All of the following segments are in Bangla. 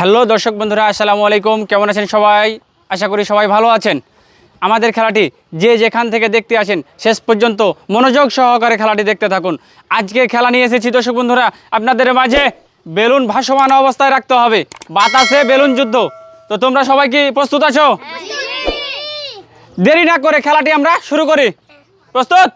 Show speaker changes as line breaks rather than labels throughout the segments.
হ্যালো দর্শক বন্ধুরা, আসসালামু আলাইকুম। কেমন আছেন সবাই? আশা করি সবাই ভালো আছেন। আমাদের খেলাটি যে যেখান থেকে দেখতে আসেন শেষ পর্যন্ত মনোযোগ সহকারে খেলাটি দেখতে থাকুন। আজকে খেলা নিয়ে এসেছি দর্শক বন্ধুরা আপনাদের মাঝে। বেলুন ভাসমান অবস্থায় রাখতে হবে, বাতাসে বেলুন যুদ্ধ। তো তোমরা সবাই কি প্রস্তুত আছো? দেরি না করে খেলাটি আমরা শুরু করি। প্রস্তুত?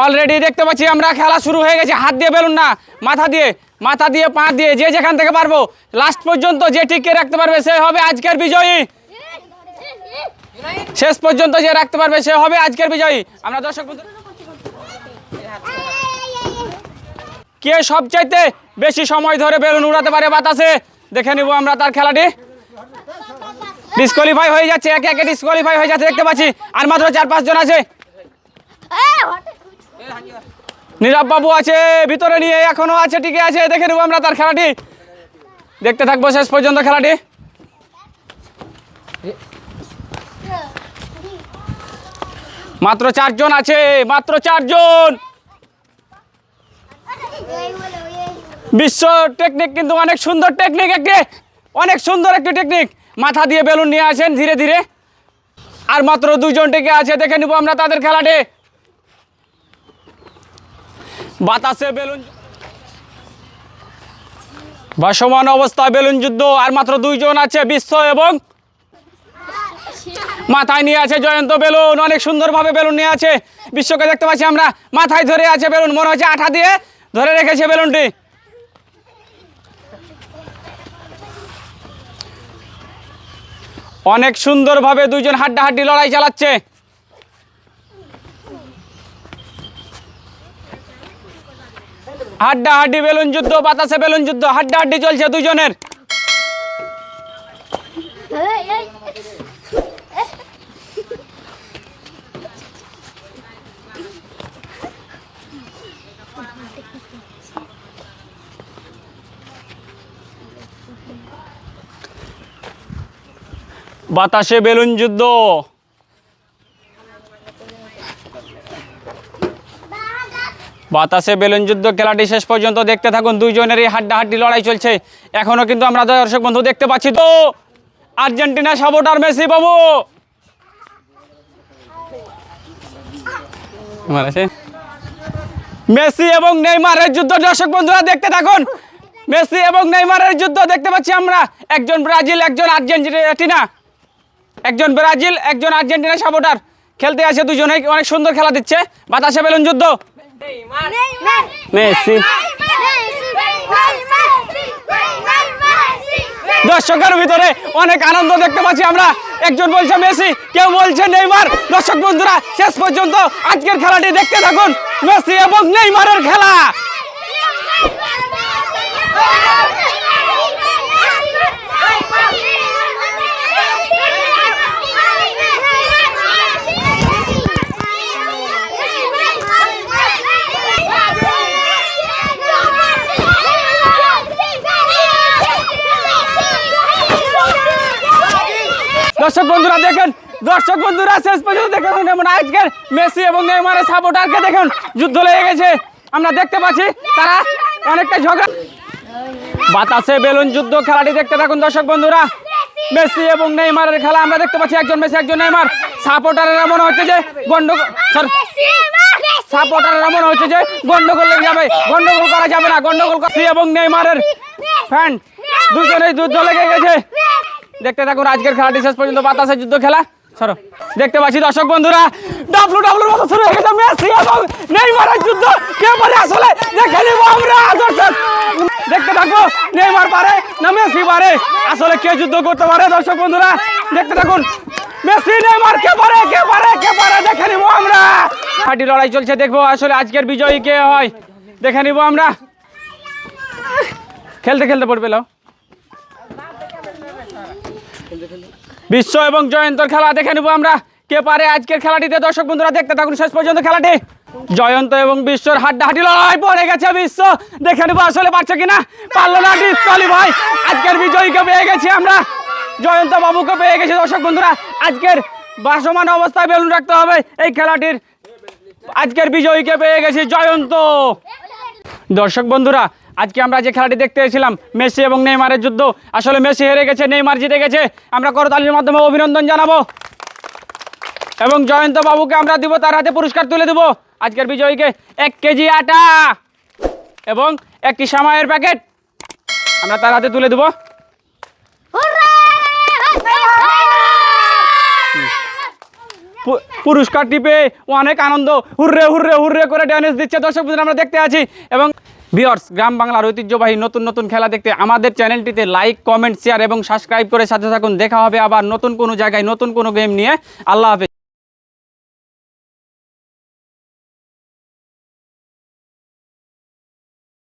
অলরেডি দেখতে পাচ্ছি আমরা খেলা শুরু হয়ে গেছে। হাত দিয়ে বেলুন না, মাথা দিয়ে পা দিয়ে যে যেখান থেকে পারবো লাস্ট পর্যন্ত যে টিকে রাখতে পারবে সে হবে আজকের বিজয়ী। শেষ পর্যন্ত যে রাখতে পারবে সে হবে আজকের বিজয়ী। আমরা দর্শক বন্ধু কে সবচাইতে বেশি সময় ধরে বেলুন উড়াতে পারে বাতাসে দেখে নিব আমরা তার খেলাটি। ডিসকোয়ালিফাই হয়ে যাচ্ছে, একে একে ডিসকোয়ালিফাই হয়ে যাচ্ছে দেখতে পাচ্ছি। আর মাত্র 4-5 জন আছে। নীরব বাবু আছে ভিতরে নিয়ে, এখনো আছে, টিকে আছে। দেখে নেবো আমরা তার খেলাটি, দেখতে থাকবো শেষ পর্যন্ত খেলাটি। মাত্র 4 জন আছে, মাত্র 4 জন। বিশ্ব টেকনিক কিন্তু অনেক সুন্দর টেকনিক, অনেক সুন্দর একটি টেকনিক। মাথা দিয়ে বেলুন নিয়ে আসেন ধীরে ধীরে। আর মাত্র 2 জন টিকে আছে, দেখে নিব আমরা তাদের খেলাটি। বাতাসে বেলুন ভাসমান অবস্থায় বেলুন যুদ্ধ। আর মাত্র 2 জন আছে, বিশ্ব এবং মাথায় নিয়ে আছে জয়ন্ত বেলুন। অনেক সুন্দরভাবে বেলুন নিয়ে আছে। বিশ্বকে দেখতে পাচ্ছি আমরা, মাথায় ধরে আছে বেলুন, মনে হচ্ছে আঠা দিয়ে ধরে রেখেছে বেলুনটি। অনেক সুন্দরভাবে 2 জন হাড্ডাহাড্ডি লড়াই চালাচ্ছে। হাড্ডাহাড্ডি বেলুন যুদ্ধ, বাতাসে বেলুন যুদ্ধ, হাড্ডাহাড্ডি চলছে 2 জনের। বাতাসে বেলুন যুদ্ধ। বাতাসে বেলুন যুদ্ধ খেলাটি শেষ পর্যন্ত দেখতে থাকুন। 2 জনেরই হাড্ডাহাড্ডি লড়াই চলছে। এখনো কিন্তু আমরা দর্শক বন্ধু দেখতে পাচ্ছি তো আর্জেন্টিনা সাপোর্টার মেসি বাবু। মেসি এবং নেইমারের যুদ্ধ দর্শক বন্ধুরা দেখতে থাকুন। মেসি এবং নেইমারের যুদ্ধ দেখতে পাচ্ছি আমরা। একজন ব্রাজিল, একজন আর্জেন্টিনা, একজন ব্রাজিল, একজন আর্জেন্টিনা সাপোর্টার খেলতে আছে। 2 জনেই অনেক সুন্দর খেলা দিচ্ছে। বাতাসে বেলুন যুদ্ধ। মেসি দর্শকের ভিতরে অনেক আনন্দ দেখতে পাচ্ছি আমরা। একজন বলছে মেসি, কেউ বলছে নেইমার। দর্শক বন্ধুরা শেষ পর্যন্ত আজকের খেলাটি দেখতে থাকুন। মেসি এবং নেইমারের খেলা। দর্শক বন্ধুরা দেখেন, দর্শক বন্ধুরা শেষ পর্যন্ত দেখুন আজকের মেসি এবং নেইমারের সাপোর্টারকে দেখুন, যুদ্ধ লেগে গেছে। আমরা দেখতে পাচ্ছি তারা অনেকটা ঝগড়া। বাতাসে বেলুন যুদ্ধ খেলাটি দেখতে থাকুন দর্শক বন্ধুরা। মেসি এবং নেইমারের খেলা আমরা দেখতে পাচ্ছি। একজন মেসি, একজন নেইমার। সাপোর্টারেরা মনে হচ্ছে যে সাপোর্টারেরা মনে হচ্ছে যে গন্ডগোল লেগে যাবে। গন্ডগোল করা যাবে না, গন্ডগোল। মেসি এবং নেইমারের ফ্যান 2 জনেই যুদ্ধ লেগে গেছে। দেখতে থাকুন আজকের খেলাটি শেষ পর্যন্ত। বাতাসের যুদ্ধ খেলা সরো দেখতে পাচ্ছি দর্শক বন্ধুরা। ডাব্লুর মতো শুরু হয়ে গেছে। মেসি এবং নেইমারের যুদ্ধ কে পারে আসলে দেখে নিব আমরা। দর্শক দেখতে থাকো, নেইমার পারে না মেসি পারে, আসলে কে যুদ্ধ করতে পারে। দর্শক বন্ধুরা দেখতে থাকুন, মেসি নেইমার কে পারে দেখে নিব আমরা। হাড্ডি লড়াই চলছে, দেখবো আসলে আজকের বিজয়ী কে হয়, দেখে নিব আমরা। খেলতে খেলতে পড়বে লাও। বিশ্ব এবং জয়ন্তর খেলা দেখে নিব আমরা, কে পারে আজকের খেলাটিতে। দর্শক বন্ধুরা দেখতে থাকুন শেষ পর্যন্ত খেলাটি। জয়ন্ত এবং বিশ্বর হাড্ডাহাড্ডি লড়াই পড়ে গেছে। বিশ্ব দেখে নেবো আসলে পারছে কিনা, পারলো না, ডিসকোয়ালিফাই। আজকের বিজয়ীকে পেয়ে গেছি আমরা, জয়ন্ত বাবুকে পেয়ে গেছি। দর্শক বন্ধুরা আজকের ভাসমান অবস্থায় বেলুন রাখতে হবে এই খেলাটির আজকের বিজয়ীকে পেয়ে গেছি জয়ন্ত। দর্শক বন্ধুরা, আজকে আমরা যে খেলাটি দেখতে এসেছিলাম মেসি এবং নেইমারের যুদ্ধ, আসলে মেসি হেরে গেছে, নেইমার জিতে গেছে। আমরা করতালির মাধ্যমে অভিনন্দন জানাবো এবং জয়ন্ত বাবুকে আমরা দিব, তার হাতে পুরস্কার তুলে দেব। আজকের বিজয়ীকে 1 কেজি আটা এবং একটি সামাইয়ের প্যাকেট আমরা তার হাতে তুলে দেব। পুরস্কারটি পেয়ে অনেক আনন্দ, হুররে হুররে হুররে করে ড্যান্স দিচ্ছে দর্শক বন্ধুরা, আমরা দেখতে আছি। এবং ভিউয়ার্স, গ্রাম বাংলার ঐতিহ্যবাহী নতুন নতুন খেলা দেখতে আমাদের চ্যানেলটিতে লাইক, কমেন্ট, শেয়ার এবং সাবস্ক্রাইব করে সাথে থাকুন। দেখা হবে আবার নতুন কোনো জায়গায় নতুন কোনো গেম নিয়ে। আল্লাহ হাফেজ।